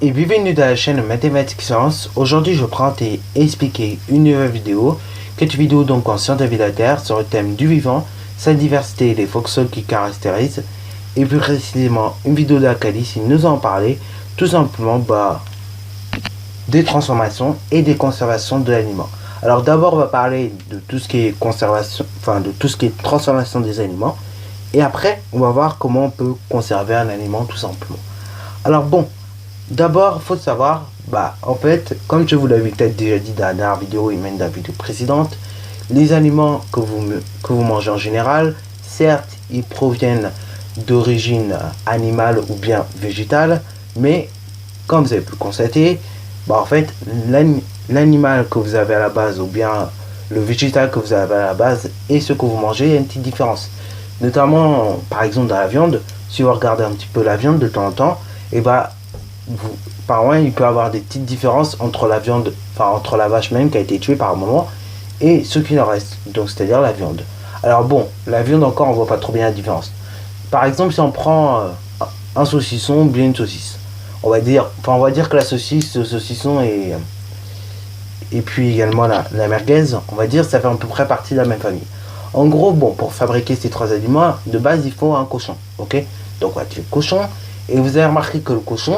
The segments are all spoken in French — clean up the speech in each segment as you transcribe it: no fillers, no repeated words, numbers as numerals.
et bienvenue dans la chaîne Mathématiques Sciences. Aujourd'hui, je prends et expliquer une nouvelle vidéo. Cette vidéo donc en sciences de vie de la Terre sur le thème du vivant, sa diversité et les fonctions qui caractérisent. Et plus précisément, une vidéo d'Akali qui nous en parlait tout simplement des transformations et des conservations de l'aliment. Alors d'abord, on va parler de tout ce qui est conservation, de tout ce qui est transformation des aliments. Et après, on va voir comment on peut conserver un aliment tout simplement. Alors bon, d'abord, il faut savoir, en fait, comme je vous l'avais peut-être déjà dit dans la dernière vidéo et même dans la vidéo précédente, les aliments que vous mangez en général, certes, ils proviennent d'origine animale ou bien végétale, mais comme vous avez pu le constater, en fait, l'animal que vous avez à la base ou bien le végétal que vous avez à la base et ce que vous mangez, il y a une petite différence. Notamment, par exemple, dans la viande, si vous regardez un petit peu la viande de temps en temps, par il peut y avoir des petites différences entre la viande, entre la vache même qui a été tuée par un moment et ce qui en reste, donc c'est-à-dire la viande. Alors bon, la viande encore, on voit pas trop bien la différence. Par exemple, si on prend un saucisson ou bien une saucisse, on va dire que la saucisse, le saucisson et puis également la merguez, on va dire ça fait à peu près partie de la même famille. En gros, bon, pour fabriquer ces trois aliments, de base, il faut un cochon, ok? Donc on va dire cochon, et vous avez remarqué que le cochon,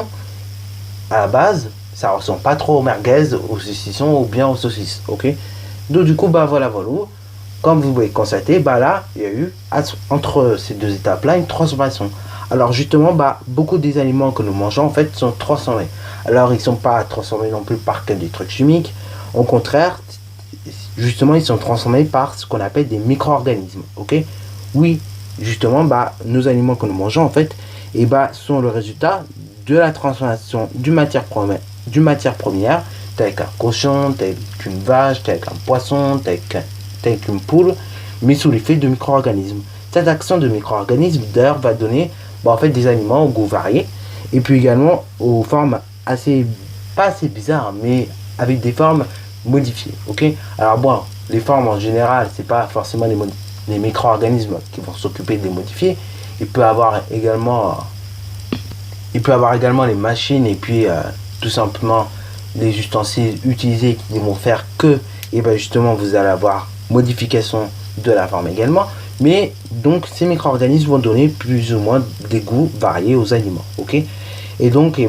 à la base, ça ressemble pas trop aux merguez, aux saucissons ou bien aux saucisses, ok? Donc du coup, voilà. Comme vous pouvez constater, là, il y a eu, entre ces deux étapes-là, une transformation. Alors justement, beaucoup des aliments que nous mangeons, en fait, sont transformés. Alors, ils ne sont pas transformés non plus par des trucs chimiques. Au contraire, justement, ils sont transformés par ce qu'on appelle des micro-organismes, ok? Oui, justement, nos aliments que nous mangeons, en fait, sont le résultat de la transformation du matière première, tel qu'un cochon, tel qu'une vache, tel qu'un poisson, tel qu'une poule, mais sous l'effet de micro-organismes. Cette action de micro-organismes, d'ailleurs, va donner des aliments au goût varié, et puis également aux formes pas assez bizarres, mais avec des formes modifiées, ok? Alors les formes en général, c'est pas forcément les micro-organismes qui vont s'occuper de les modifier. Il peut avoir également les machines et puis tout simplement les ustensiles utilisés qui vont faire que justement vous allez avoir modification de la forme également. Mais donc ces micro-organismes vont donner plus ou moins des goûts variés aux aliments, ok? Et donc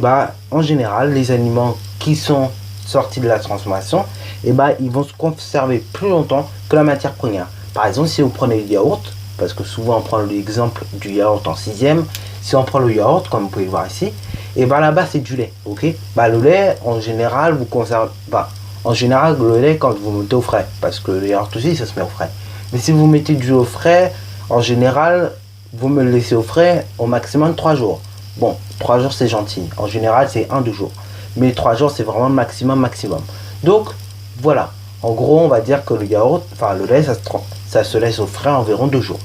en général, les aliments qui sont sortis de la transformation, ils vont se conserver plus longtemps que la matière première. Par exemple, si vous prenez le yaourt, parce que souvent on prend l'exemple du yaourt en 6e, si on prend le yaourt, comme vous pouvez le voir ici, là-bas c'est du lait, ok? Le lait, en général, vous conservez, le lait quand vous mettez au frais, parce que le yaourt aussi, ça se met au frais. Mais si vous mettez du lait au frais, en général, vous me le laissez au frais au maximum 3 jours. Bon, 3 jours c'est gentil, en général c'est 1-2 jours. Mais 3 jours c'est vraiment maximum. Donc, voilà. En gros, on va dire que le yaourt, le lait, ça se laisse au frais environ 2 jours.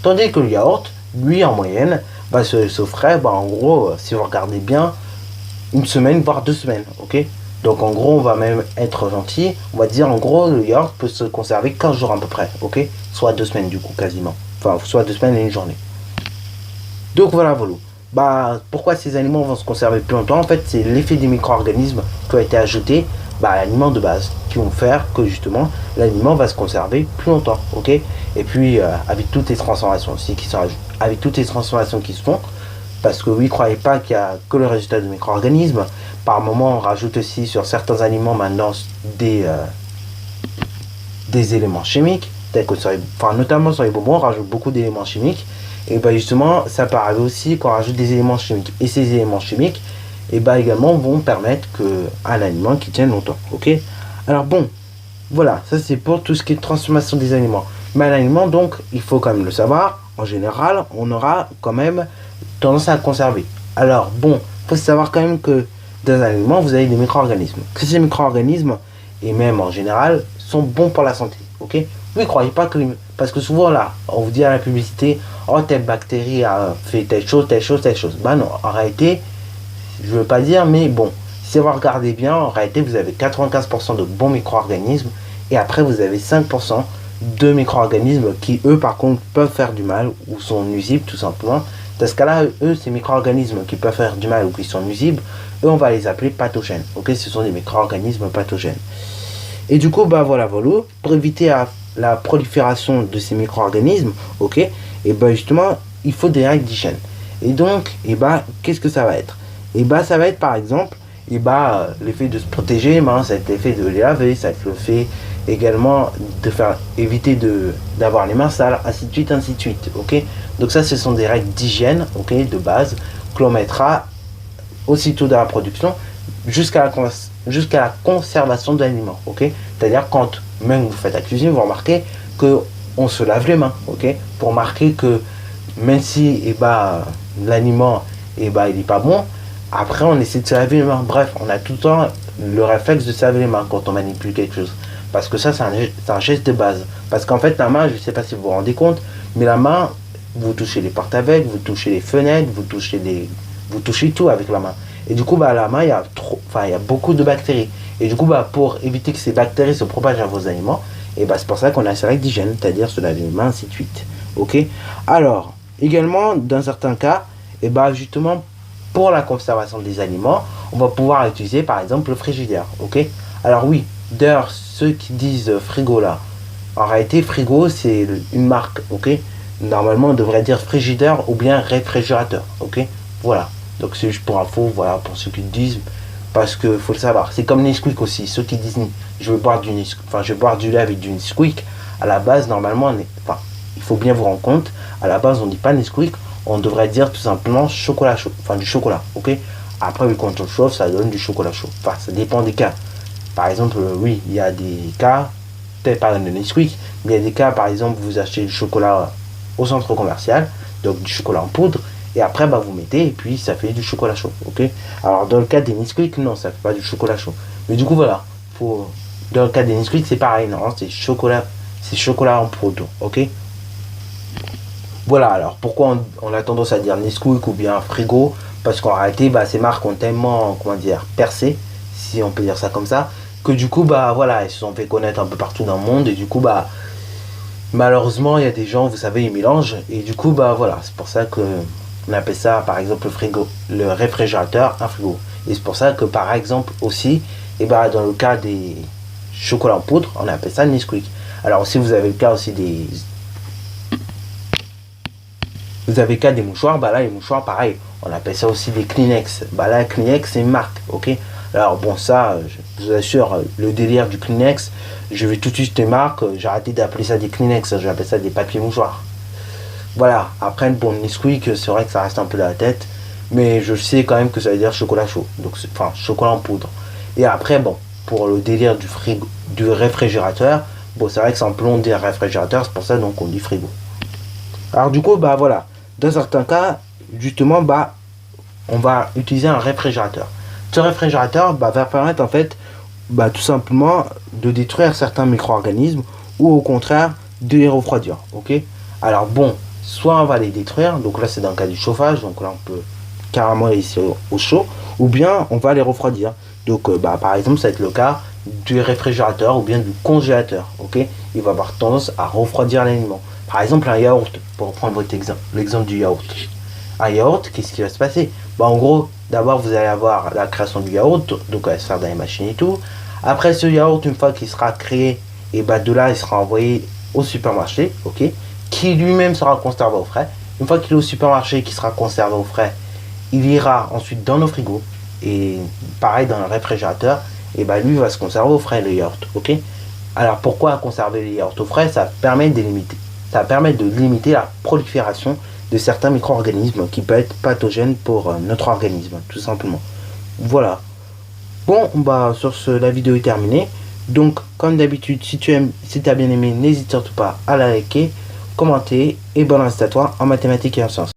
Tandis que le yaourt, lui, en moyenne, va se laisser au frais, en gros, si vous regardez bien, 1 semaine, voire 2 semaines, ok? Donc, en gros, on va même être gentil. On va dire, en gros, le yaourt peut se conserver 15 jours à peu près, ok? Soit 2 semaines, du coup, quasiment. Soit 2 semaines et 1 journée. Donc, voilà. Pourquoi ces aliments vont se conserver plus longtemps? En fait, c'est l'effet des micro-organismes qui ont été ajoutés à l'aliment de base, qui vont faire que justement l'aliment va se conserver plus longtemps, ok? Et puis avec toutes les transformations aussi qui se font, parce que oui, croyez pas qu'il y a que le résultat de micro-organismes. Par moment, on rajoute aussi sur certains aliments maintenant des éléments chimiques, tels que notamment sur les bonbons, on rajoute beaucoup d'éléments chimiques. Et justement, ça peut arriver aussi qu'on rajoute des éléments chimiques. Et ces éléments chimiques, également vont permettre à l'aliment qui tienne longtemps, ok? Alors bon, voilà, ça c'est pour tout ce qui est transformation des aliments. Mais l'aliment, donc, il faut quand même le savoir, en général, on aura quand même tendance à le conserver. Alors bon, il faut savoir quand même que dans un aliment, vous avez des micro-organismes. Que ces micro-organismes, et même en général, sont bons pour la santé, ok? Oui, croyez pas que... Parce que souvent là, on vous dit à la publicité, oh, telle bactérie a fait telle chose. Non, en réalité, je veux pas dire, mais bon, si vous regardez bien, en réalité, vous avez 95% de bons micro-organismes et après, vous avez 5% de micro-organismes qui, eux, par contre, peuvent faire du mal ou sont nuisibles, tout simplement, Dans ce cas-là, eux, ces micro-organismes qui peuvent faire du mal ou qui sont nuisibles, eux, on va les appeler pathogènes. Ok, ce sont des micro-organismes pathogènes. Et du coup, bah voilà, pour éviter la prolifération de ces micro-organismes, ok, et bah justement, il faut des règles d'hygiène. Et donc, et bah, qu'est-ce que ça va être? Et bah, ça va être par exemple, et bah, l'effet de se protéger, bah, ça va être l'effet de les laver, ça va être le fait également de faire éviter d'avoir les mains sales, ainsi de suite, ok. Donc ça, ce sont des règles d'hygiène, ok, de base, que l'on mettra aussitôt dans la production jusqu'à la conservation de l'aliment, ok. C'est-à-dire quand même vous faites la cuisine, vous remarquez que on se lave les mains, ok, pour marquer que même si l'aliment il est pas bon, après on essaie de se laver les mains. Bref, on a tout le temps le réflexe de se laver les mains quand on manipule quelque chose, parce que ça c'est un geste de base. Parce qu'en fait la main, je sais pas si vous vous rendez compte, mais la main, vous touchez les portes avec, vous touchez les fenêtres, vous touchez tout avec la main. Et du coup la main, il y a beaucoup de bactéries. Et du coup pour éviter que ces bactéries se propagent à vos aliments, et c'est pour ça qu'on a ces règles d'hygiène, c'est-à-dire se laver les mains, ainsi de suite. Ok. Alors également dans certains cas, justement pour la conservation des aliments, on va pouvoir utiliser par exemple le frigidaire. Ok. Alors oui, d'ailleurs ceux qui disent frigo là, en réalité frigo c'est une marque. Ok. Normalement on devrait dire frigidaire ou bien réfrigérateur. Ok. Voilà. Donc c'est juste pour info, voilà, pour ceux qui le disent, parce que faut le savoir. C'est comme Nesquik aussi, ceux qui disent je vais boire du lait avec du Nesquik, à la base normalement, il faut bien vous rendre compte, à la base on dit pas Nesquik, on devrait dire tout simplement chocolat chaud, du chocolat, ok. Après oui, quand on chauffe, ça donne du chocolat chaud, ça dépend des cas. Par exemple, oui, il y a des cas, peut-être pas de Nesquik, mais il y a des cas, par exemple, vous achetez du chocolat au centre commercial, donc du chocolat en poudre, et après vous mettez et puis ça fait du chocolat chaud, ok. Alors dans le cas des Nesquik, non, ça fait pas du chocolat chaud, mais du coup voilà, dans le cas des Nesquik c'est pareil, non, c'est chocolat en poudre, ok. Voilà, alors pourquoi on a tendance à dire Nesquik ou bien frigo, parce qu'en réalité ces marques ont tellement, percé, si on peut dire ça comme ça, que du coup voilà, elles se sont fait connaître un peu partout dans le monde, et du coup malheureusement il y a des gens, vous savez, ils mélangent, et du coup voilà, c'est pour ça que on appelle ça par exemple le réfrigérateur, un frigo. Et c'est pour ça que par exemple aussi, dans le cas des chocolats en poudre, on appelle ça Nesquik. Alors aussi vous avez le cas aussi des mouchoirs, là les mouchoirs pareil, on appelle ça aussi des Kleenex. Là Kleenex c'est une marque, ok. Alors bon, ça, je vous assure, le délire du Kleenex, je vais tout de suite les marques, j'ai arrêté d'appeler ça des Kleenex, j'appelle ça des papiers mouchoirs. Voilà, après bon, Nesquik, c'est vrai que ça reste un peu dans la tête, mais je sais quand même que ça veut dire chocolat chaud, donc chocolat en poudre. Et après pour le délire du réfrigérateur, c'est vrai que c'est un peu long de dire réfrigérateur, c'est pour ça donc on dit frigo. Alors du coup voilà, dans certains cas, justement on va utiliser un réfrigérateur. Ce réfrigérateur va permettre en fait tout simplement de détruire certains micro-organismes ou au contraire de les refroidir, ok. Alors bon, soit on va les détruire, donc là c'est dans le cas du chauffage, donc là on peut carrément les laisser au chaud, ou bien on va les refroidir. Donc par exemple ça va être le cas du réfrigérateur ou bien du congélateur, ok. Il va avoir tendance à refroidir l'aliment. Par exemple un yaourt, pour reprendre votre l'exemple du yaourt. Un yaourt, qu'est-ce qui va se passer? En gros, d'abord vous allez avoir la création du yaourt, donc elle va se faire dans les machines et tout. Après ce yaourt, une fois qu'il sera créé, et de là il sera envoyé au supermarché, ok, qui lui-même sera conservé au frais. Une fois qu'il est au supermarché et qu'il sera conservé au frais, il ira ensuite dans nos frigos, et pareil dans le réfrigérateur, et lui va se conserver au frais, le yaourt, ok. Alors pourquoi conserver les yaourts au frais? Ça permet de limiter la prolifération de certains micro-organismes qui peuvent être pathogènes pour notre organisme, tout simplement. Voilà. Bon, sur ce, la vidéo est terminée. Donc, comme d'habitude, si tu as bien aimé, n'hésite surtout pas à la liker, commenter et bonne reste à toi en mathématiques et en sciences.